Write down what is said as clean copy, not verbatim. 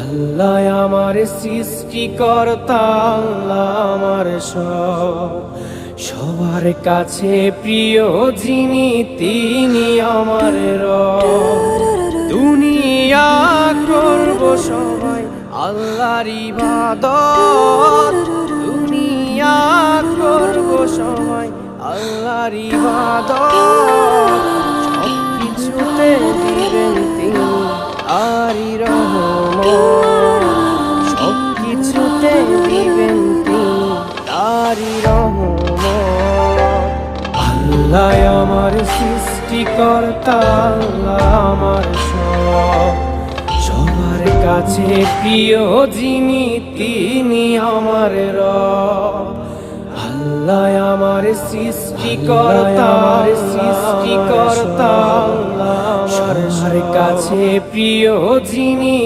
আল্লাহ আমার সৃষ্টিকর্তা, আল্লাহ আমার সবার কাছে প্রিয় যিনি তিনি আমার রব। দুনিয়া করব সবাই আল্লাহর ইবাদত, দুনিয়া করব সবাই আল্লাহর ইবাদত। সবকিছুতে দিবেন তিনি আরি রহমত, সবকিছুতে দিবেন তিনি তারি রহমত। আল্লাহ আমার সৃষ্টিকর্তা, আল্লাহ আমার সবার কাছে প্রিয় যিনি তিনি আমার রব। আল্লাহ আমার সৃষ্টিকর্তা, সৃষ্টিকর্তা, আল্লাহ আমার সবার কাছে প্রিয় যিনি